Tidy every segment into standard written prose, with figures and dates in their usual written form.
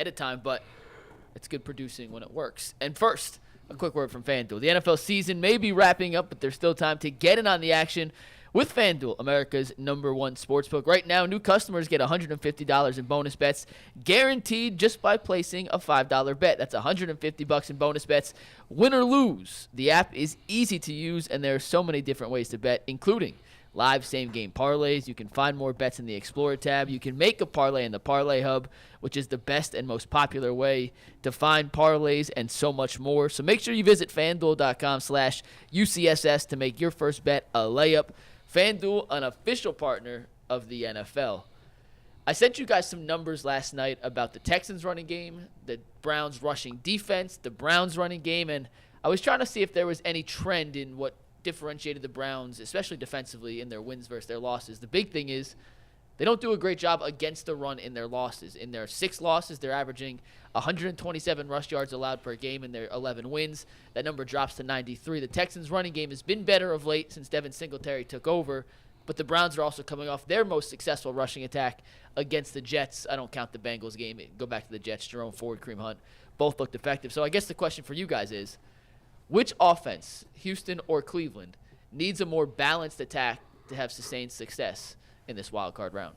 ahead of time, but it's good producing when it works. And first, a quick word from FanDuel. The NFL season may be wrapping up, but there's still time to get in on the action with FanDuel, America's #1 sportsbook. Right now, new customers get $150 in bonus bets guaranteed just by placing a $5 bet. That's $150 in bonus bets, win or lose. The app is easy to use, and there are so many different ways to bet, including live same-game parlays. You can find more bets in the Explorer tab. You can make a parlay in the Parlay Hub, which is the best and most popular way to find parlays, and so much more. So make sure you visit FanDuel.com/UCSS to make your first bet a layup. FanDuel, an official partner of the NFL. I sent you guys some numbers last night about the Texans running game, the Browns rushing defense, the Browns running game, and I was trying to see if there was any trend in what differentiated the Browns, especially defensively, in their wins versus their losses. The big thing is they don't do a great job against the run in their losses. In their 6 losses, they're averaging 127 rush yards allowed per game in their 11 wins. That number drops to 93. The Texans' running game has been better of late since Devin Singletary took over, but the Browns are also coming off their most successful rushing attack against the Jets. I don't count the Bengals game. Go back to the Jets. Jerome Ford, Kareem Hunt, both looked effective. So I guess the question for you guys is, which offense, Houston or Cleveland, needs a more balanced attack to have sustained success in this wild card round?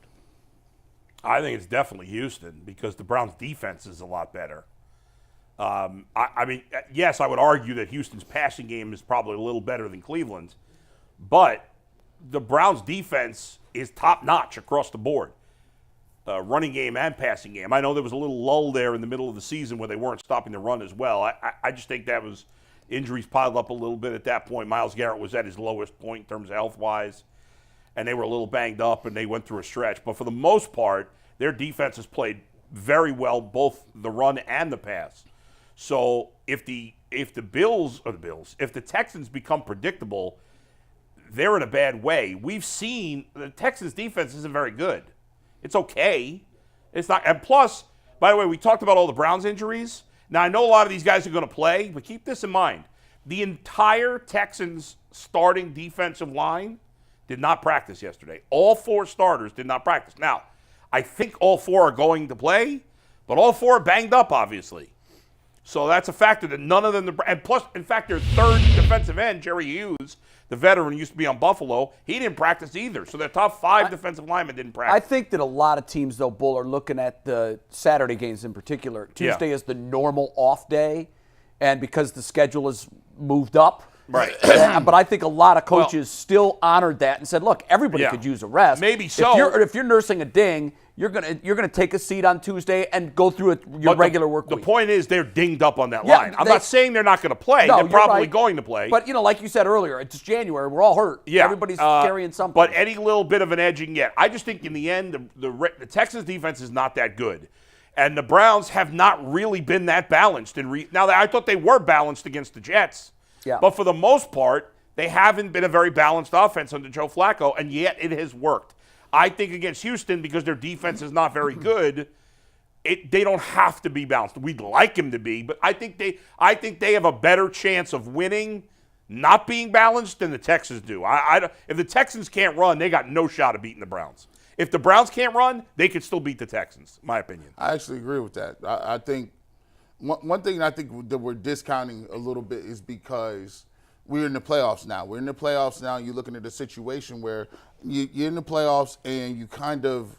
I think it's definitely Houston because the Browns' defense is a lot better. I mean, yes, I would argue that Houston's passing game is probably a little better than Cleveland's, but the Browns' defense is top-notch across the board, running game and passing game. I know there was a little lull there in the middle of the season where they weren't stopping the run as well. I just think that was injuries piled up a little bit at that point. Myles Garrett was at his lowest point in terms of health-wise, and they were a little banged up, and they went through a stretch. But for the most part, their defense has played very well, both the run and the pass. So if the Texans become predictable, they're in a bad way. We've seen the Texans' defense isn't very good. It's okay. It's not. And plus, by the way, we talked about all the Browns injuries. Now, I know a lot of these guys are going to play, but keep this in mind. The entire Texans starting defensive line did not practice yesterday. All 4 starters did not practice. Now, I think all 4 are going to play, but all 4 are banged up, obviously. So that's a factor that none of them, and plus, in fact, their third defensive end, Jerry Hughes, the veteran, used to be on Buffalo, he didn't practice either. So their top 5 defensive linemen didn't practice. I think that a lot of teams, though, Bull, are looking at the Saturday games in particular. Tuesday is the normal off day, and because the schedule is moved up. Right. But I think a lot of coaches still honored that and said, look, everybody could use a rest. Maybe so. If you're nursing a ding, you're gonna take a seat on Tuesday and go through your regular work week. The point is they're dinged up on that line. I'm not saying they're not going to play. No, they're probably going to play. But, like you said earlier, it's January. We're all hurt. Yeah. Everybody's carrying something. But any little bit of an edge you can get. I just think in the end, the Texans defense is not that good. And the Browns have not really been that balanced. Now, I thought they were balanced against the Jets. Yeah. But for the most part, they haven't been a very balanced offense under Joe Flacco, and yet it has worked. I think against Houston, because their defense is not very good, they don't have to be balanced. We'd like them to be, but I think they have a better chance of winning not being balanced than the Texans do. If the Texans can't run, they got no shot of beating the Browns. If the Browns can't run, they could still beat the Texans, in my opinion. I actually agree with that. I think one thing I think that we're discounting a little bit is because we're in the playoffs now. We're in the playoffs now. You're looking at a situation where you're in the playoffs and you kind of,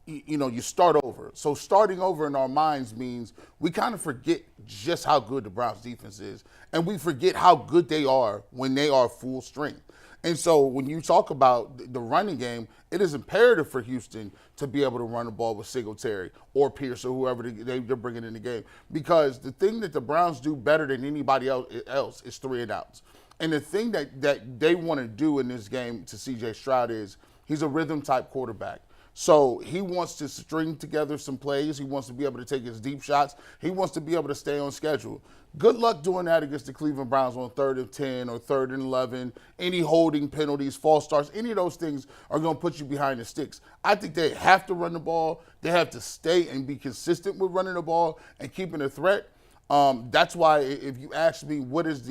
you start over. So starting over in our minds means we kind of forget just how good the Browns defense is, and we forget how good they are when they are full strength. And so when you talk about the running game, it is imperative for Houston to be able to run the ball with Singletary or Pierce or whoever they're bringing in the game. Because the thing that the Browns do better than anybody else is 3 and outs. And the thing that they want to do in this game to C.J. Stroud is he's a rhythm-type quarterback. So he wants to string together some plays. He wants to be able to take his deep shots. He wants to be able to stay on schedule. Good luck doing that against the Cleveland Browns on 3rd and 10 or 3rd and 11. Any holding penalties, false starts, any of those things are going to put you behind the sticks. I think they have to run the ball. They have to stay and be consistent with running the ball and keeping a threat. That's why if you ask me what is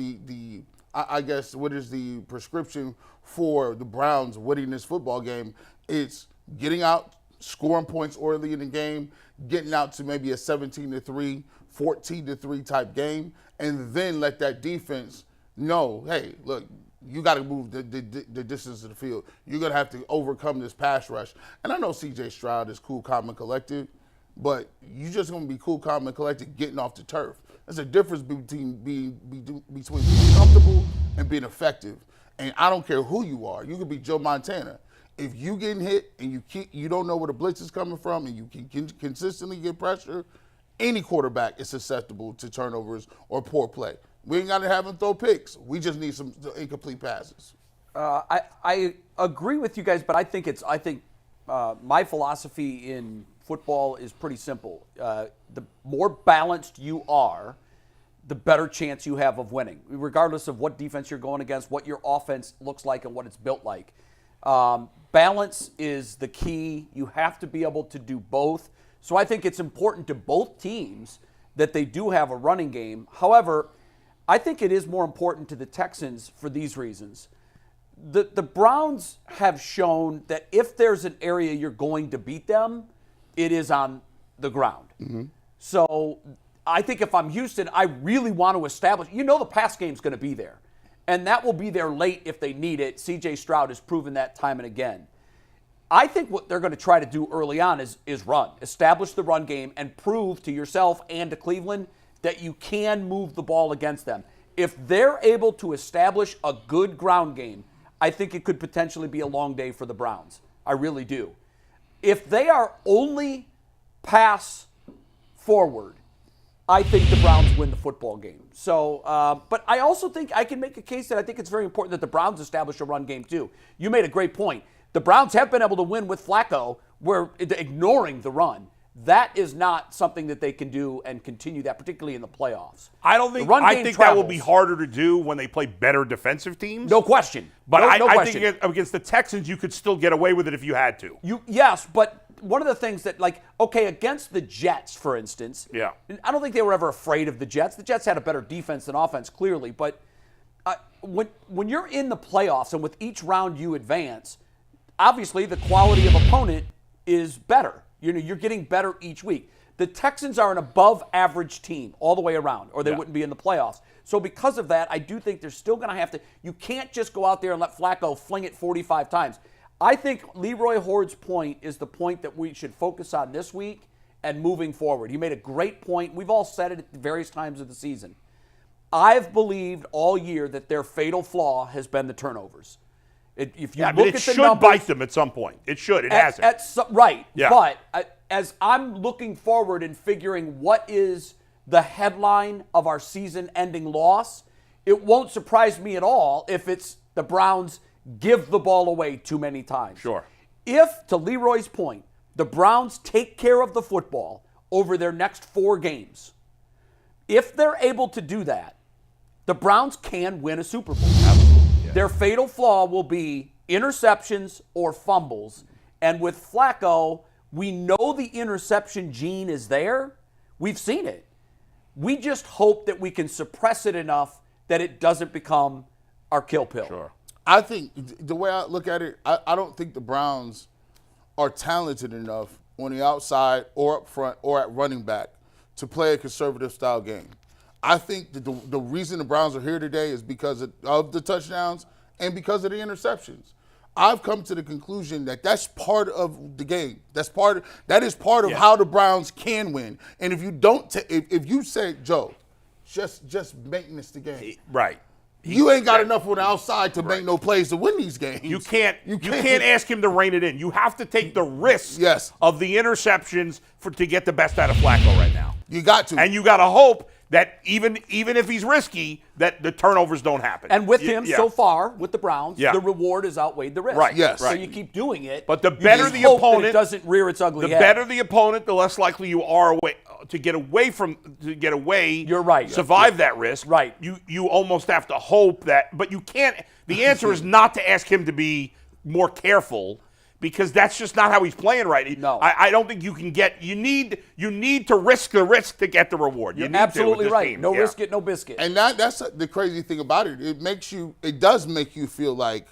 what is the prescription for the Browns winning this football game, it's getting out scoring points early in the game, getting out to maybe a 17-3, 14-3 type game, and then let that defense know, hey, look, you got to move the distance of the field. You're going to have to overcome this pass rush. And I know C.J. Stroud is cool, calm, and collected, but you're just going to be cool, calm, and collected getting off the turf. There's a difference between being comfortable and being effective. And I don't care who you are. You could be Joe Montana. If you getting hit and you don't know where the blitz is coming from and you can consistently get pressure, any quarterback is susceptible to turnovers or poor play. We ain't got to have him throw picks. We just need some incomplete passes. I agree with you guys, but I think my philosophy in football is pretty simple. The more balanced you are, the better chance you have of winning, regardless of what defense you're going against, what your offense looks like, and what it's built like. Balance is the key. You have to be able to do both. So I think it's important to both teams that they do have a running game. However, I think it is more important to the Texans for these reasons. The Browns have shown that if there's an area you're going to beat them, it is on the ground. Mm-hmm. So I think if I'm Houston, I really want to establish, the pass game's going to be there. And that will be there late if they need it. C.J. Stroud has proven that time and again. I think what they're going to try to do early on is run. Establish the run game and prove to yourself and to Cleveland that you can move the ball against them. If they're able to establish a good ground game, I think it could potentially be a long day for the Browns. I really do. If they are only pass forward, I think the Browns win the football game. So, but I also think I can make a case that I think it's very important that the Browns establish a run game too. You made a great point. The Browns have been able to win with Flacco, where ignoring the run. That is not something that they can do and continue that, particularly in the playoffs. I think that will be harder to do when they play better defensive teams. No question. But no I question. think against the Texans, you could still get away with it if you had to. Yes, but one of the things that, against the Jets, for instance, yeah. I don't think they were ever afraid of the Jets. The Jets had a better defense than offense, clearly. But when you're in the playoffs and with each round you advance, obviously the quality of opponent is better. You're getting better each week. The Texans are an above-average team all the way around, or they wouldn't be in the playoffs. So because of that, I do think they're still going to have to – you can't just go out there and let Flacco fling it 45 times. I think Leroy Hord's point is the point that we should focus on this week and moving forward. He made a great point. We've all said it at various times of the season. I've believed all year that their fatal flaw has been the turnovers. If you look at the should numbers, bite them at some point. It should. It hasn't. Right. Yeah. But as I'm looking forward and figuring what is the headline of our season-ending loss, it won't surprise me at all if it's the Browns give the ball away too many times. Sure. If, to Leroy's point, the Browns take care of the football over their next 4 games, if they're able to do that, the Browns can win a Super Bowl. Absolutely. Yeah. Their fatal flaw will be interceptions or fumbles. And with Flacco, we know the interception gene is there. We've seen it. We just hope that we can suppress it enough that it doesn't become our kill pill. Sure. I think the way I look at it, I don't think the Browns are talented enough on the outside or up front or at running back to play a conservative style game. I think that the reason the Browns are here today is because of the touchdowns and because of the interceptions. I've come to the conclusion that that's part of the game. That is part of how the Browns can win. And if you don't, if you say, Joe, just maintenance the game, right? You ain't got enough on the outside to make no plays to win these games. You can't ask him to rein it in. You have to take the risk of the interceptions to get the best out of Flacco right now. You got to. And you got to hope that even if he's risky, that the turnovers don't happen. And with him so far, with the Browns, the reward has outweighed the risk. Right. Yes. So you keep doing it. But the better the opponent, it doesn't rear its ugly head. The better the opponent, the less likely you are to get away. You're right. Survive that risk. Right. You almost have to hope that, but you can't. The answer is not to ask him to be more careful, because that's just not how he's playing right. No. I don't think you can get. You need to risk the risk to get the reward. You're absolutely right. No risk it, no biscuit. And that's the crazy thing about it. It does make you feel like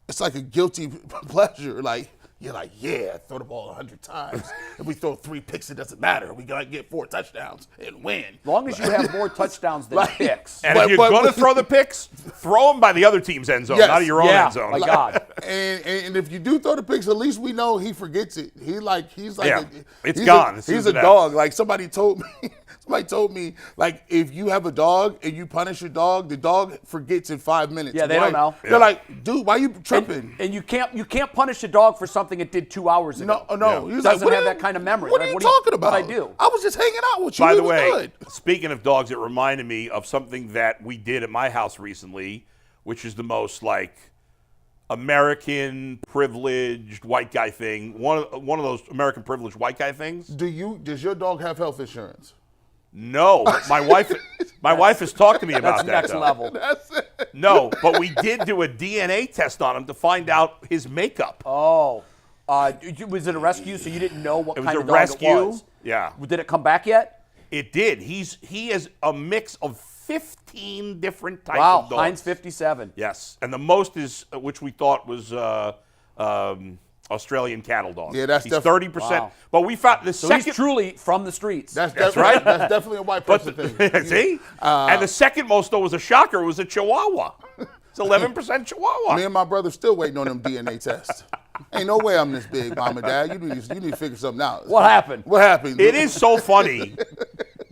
it's like a guilty pleasure. Like, you're like, yeah, throw the ball 100 times. If we throw 3 picks, it doesn't matter. We got to get 4 touchdowns and win. As long as you have more touchdowns than picks. And if you're going to throw the picks, throw them by the other team's end zone, not your own end zone. My God. And if you do throw the picks, at least we know he forgets it. He's like it's gone. He's a dog. Like somebody told me, like if you have a dog and you punish your dog, the dog forgets in 5 minutes. Yeah, they don't know. They're like, dude, why are you tripping? And you can't punish a dog for something it did 2 hours ago. No. He doesn't have that kind of memory. What are you talking about? What I do? I was just hanging out with you. By the way, speaking of dogs, it reminded me of something that we did at my house recently, which is the most like American privileged white guy thing. One of those American privileged white guy things. Does your dog have health insurance? No, my wife has talked to me about That's that. next level. That's it. No, but we did do a DNA test on him to find out his makeup. Oh. Was it a rescue, so you didn't know what kind of dog rescue. it was? Yeah. Did it come back yet? It did. He is a mix of 15 different types of dogs. Heinz 57. Yes, and the most is which we thought was Australian cattle dog. Yeah, that's he's 30%. Wow. But we found the So second. he's truly from the streets. That's right. That's definitely a white person thing. See, and the second most though was a shocker. Was a Chihuahua. It's 11% Chihuahua. Me and my brother still waiting on them DNA tests. Ain't no way I'm this big, Mom and Dad. You need to figure something out. What happened? What happened? It is so funny.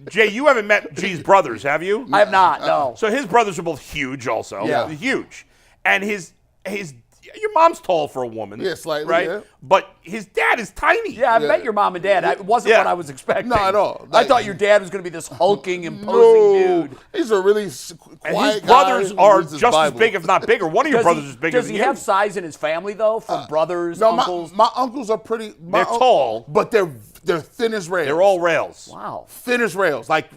Jay, you haven't met G's brothers, have you? I have not, no. So his brothers are both huge also. Yeah. Huge. And his your mom's tall for a woman. Yeah, slightly, right? yeah. But his dad is tiny. Yeah, I met your mom and dad. It wasn't what I was expecting. Not at all. I thought your dad was going to be this hulking, imposing dude. He's a really And quiet his brothers guy who are reads his just as Bible. big, if not bigger. One of your brothers is bigger Does than he you. have size in his family, though, from brothers, No, uncles? my uncles are pretty. They're tall. but they're thin as rails. They're all rails. Wow. thin as rails. Like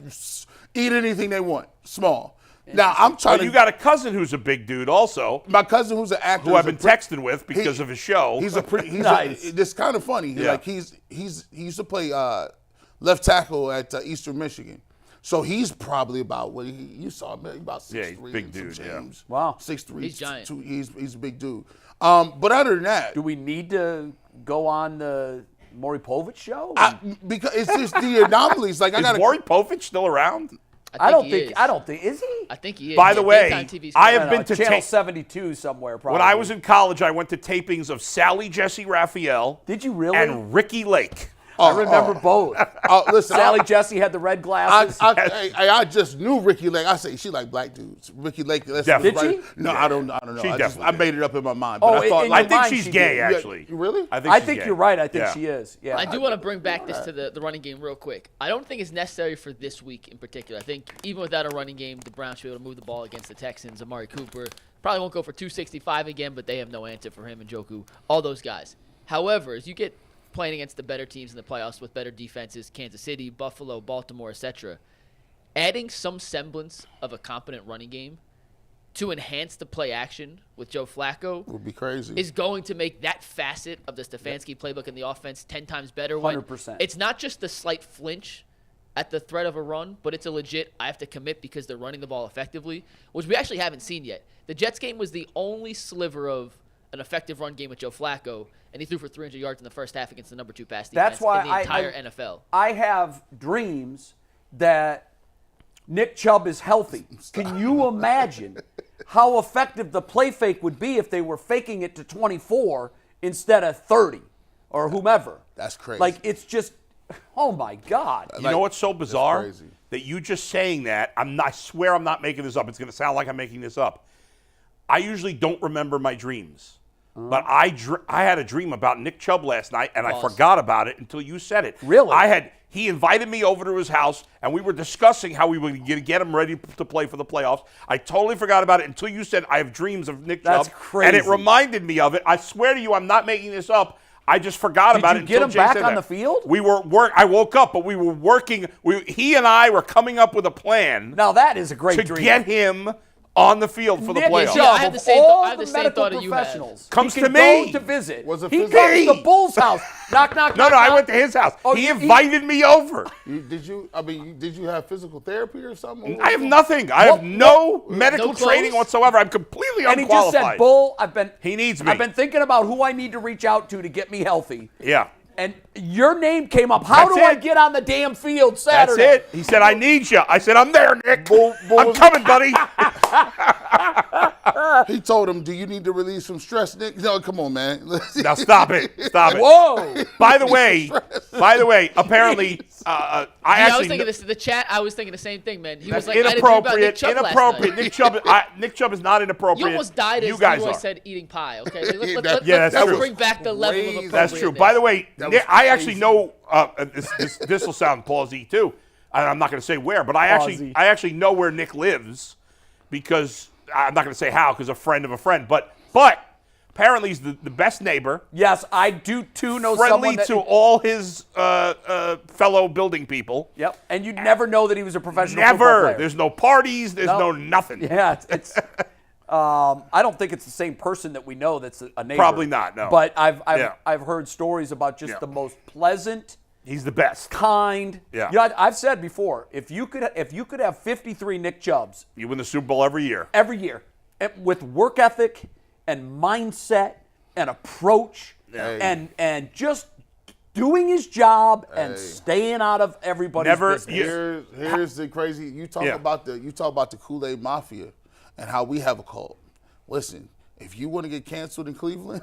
eat anything they want. Small. Now I'm trying But to. you got a cousin who's a big dude also, my cousin who's an actor. who I've been texting with because of his show. He's a pretty. He's Nice. It's kind of funny. Yeah. He used to play left tackle at Eastern Michigan. So he's probably about what you saw him about 6'3". Yeah, he's a big dude, yeah. Wow. 6'3". He's giant. He's a big dude. But other than that, Do we need to go on the Maury Povich show? because it's just the anomalies. Like I Is got Maury Povich still around? I don't he think. is. I don't think. Is he? I think he is. By the Yeah, way, daytime TV I star. have been to Channel tape. 72 somewhere. Probably. When I was in college, I went to tapings of Sally Jesse Raphael. Did you really? And Ricky Lake. I remember both. listen. Sally Jesse had the red glasses. I just knew Ricky Lake. I say she like black dudes. Ricky Lake. Definitely. Did she? No, I don't know. She I definitely made it up in my mind. Oh, But I thought in I your think mind she's she gay, did. actually. Really? I think I she's think gay. you're right. I think Yeah. she is. Yeah. I do want to bring back this to the running game real quick. I don't think it's necessary for this week in particular. I think even without a running game, the Browns should be able to move the ball against the Texans. Amari Cooper probably won't go for 265 again, but they have no answer for him and Njoku, all those guys. However, as you get playing against the better teams in the playoffs with better defenses, Kansas City, Buffalo, Baltimore, etc., adding some semblance of a competent running game to enhance the play action with Joe Flacco Would be crazy. is going to make that facet of the Stefanski playbook in the offense 10 times better. when 100%. It's not just the slight flinch at the threat of a run, but it's a legit, I have to commit because they're running the ball effectively, which we actually haven't seen yet. The Jets game was the only sliver of an effective run game with Joe Flacco, and he threw for 300 yards in the first half against the number 2 pass defense That's why in the entire NFL. I have dreams that Nick Chubb is healthy. Can you imagine how effective the play fake would be if they were faking it to 24 instead of 30 or whomever? That's crazy. Like, it's just, oh my God. You know what's so bizarre? crazy. That you just saying that, I swear I'm not making this up. It's going to sound like I'm making this up. I usually don't remember my dreams. But I had a dream about Nick Chubb last night, and I forgot about it until you said it. Really? He invited me over to his house, and we were discussing how we were going to get him ready to play for the playoffs. I totally forgot about it until you said I have dreams of Nick That's Chubb. crazy. And it reminded me of it. I swear to you, I'm not making this up. I just forgot Did about you it. get until him Jay back said on that. the field? We were I woke up, but we were working. He and I were coming up with a plan Now that is a great to dream. get him on the field for the Nick playoffs. Chubb, Yeah, I have the of same all I have the same medical thought that you had. professionals, Comes he to can me. go to visit. Was it He physical? comes to the Bulls' house. Knock, knock, No, knock. I knock. went to his house. Oh, He you- invited me over. Did you have physical therapy or something? I have nothing. I have no medical No training clothes? whatsoever. I'm completely And unqualified. he just said, "Bull, He needs me. I've been thinking about who I need to reach out to get me healthy." Yeah. And your name came up. How That's do I it. get on the damn field That's Saturday? it. He said, I need you. I said, I'm there, Nick. Bull I'm was- coming, buddy. He told him, "Do you need to release some stress, Nick?" No, come on, man. Now stop it. Stop it. Whoa! By the way, apparently, I I was actually thinking this in the chat. I was thinking the same thing, man. He that's was like, I had a dream about Nick inappropriate. Chubb last Inappropriate. night. Nick Chubb is not inappropriate. You almost died as You guys Leroy are. said eating pie, okay? Yeah, Let's that's true. bring back the level of Crazy. appropriateness. That's true. By the way, That Nick, was I actually crazy. know this will sound palsy too, and I'm not going to say where, but I actually know where Nick lives because I'm not going to say how because a friend of a friend, but apparently he's the best neighbor, Yes, I do too know friendly someone that. to all his fellow building people. Yep, and you'd never know that he was a professional football Never. player. There's no parties. There's No. no nothing. Yeah, it's. I don't think it's the same person that we know that's a neighbor. Probably not, no. But Yeah. I've heard stories about just Yeah. the most pleasant, He's the best. kind. Yeah. You know, I've said before, if you could have 53 Nick Chubbs You win the Super Bowl every year. every year with work ethic and mindset and approach and just doing his job and staying out of everybody's Never- business. Here's the crazy. You talk Yeah. about the Kool-Aid Mafia and how we have a cult. Listen, if you want to get canceled in Cleveland,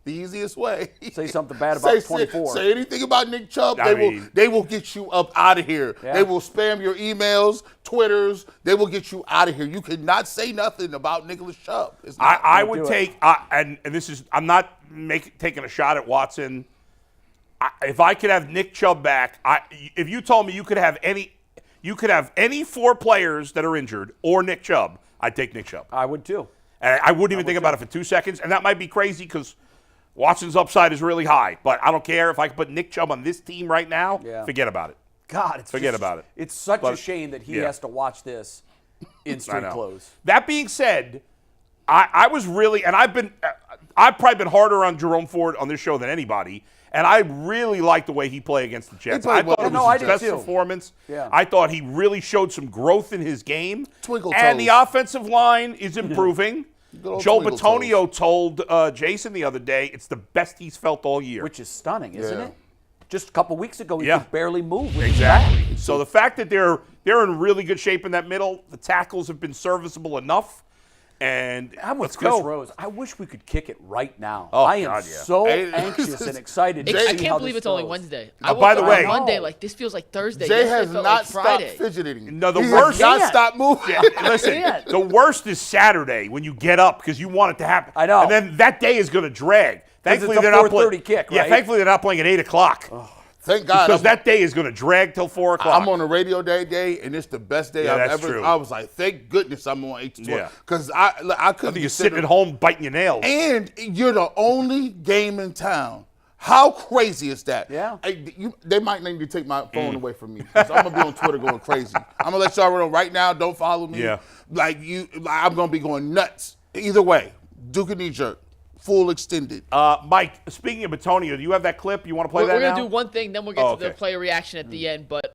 the easiest way. Say something bad about 24. Say anything about Nick Chubb. I mean- They will get you up out of here. Yeah. They will spam your emails, Twitters. They will get you out of here. You cannot say nothing about Nicholas Chubb. It's not- I do would it. take, and this is, I'm not taking a shot at Watson. If I could have Nick Chubb back, if you told me you could have any 4 players that are injured or Nick Chubb, I'd take Nick Chubb. I would too. And I wouldn't even think about it for 2 seconds. And that might be crazy because Watson's upside is really high. But I don't care. If I could put Nick Chubb on this team right now, forget about it. God, Forget about it. It's such a But- shame that he yeah. has to watch this in I street know. clothes. That being said, I was really, and I've probably been harder on Jerome Ford on this show than anybody, and I really liked the way he played against the Jets. played I thought well. it No, was I his did best too. performance. Yeah. I thought he really showed some growth in his game. Twinkle And the toes. offensive line is improving. Good old Joe twinkle Batonio told Jason the other day it's the best he's felt all year. Which is stunning, isn't Yeah. it? Just a couple weeks ago, he Yeah. could barely move. With his back. Exactly. So the fact that they're in really good shape in that middle, the tackles have been serviceable enough, and I'm with let's Chris go. Rose. I wish we could kick it right now. Oh, I am God, yeah. so Hey, anxious and excited to I see how can't believe this it's only goes. Wednesday. Now, I woke by the up way- on Monday, like this feels like Thursday. Jay Yesterday has felt not like Friday. stopped fidgeting. No, the He worst- has not can't. stopped moving. Listen, can't. the worst is Saturday when you get up because you want it to happen. I know. And then that day is going to drag. Thankfully, it's a they're not 4:30 playing. kick, Yeah, right? thankfully they're not playing at 8 o'clock Thank God. because that day is going to drag till 4 o'clock. I'm on a radio day, and it's the best day Yeah, I've that's ever. true. I was like, thank goodness I'm on 8 to 12 Yeah. because I I couldn't think be you're sitting at home biting your nails. And you're the only game in town. How crazy is that? Yeah. They might need to take my phone away from me. 'Cause I'm gonna be on Twitter going crazy. I'm gonna let y'all know right now. Don't follow me. Yeah. I'm gonna be going nuts. Either way, Duke and knee jerk, full extended. Mike, speaking of Batonio, do you have that clip? You want to play We're that going now? to do one thing, then we'll get Oh, to the okay. player reaction at the end. But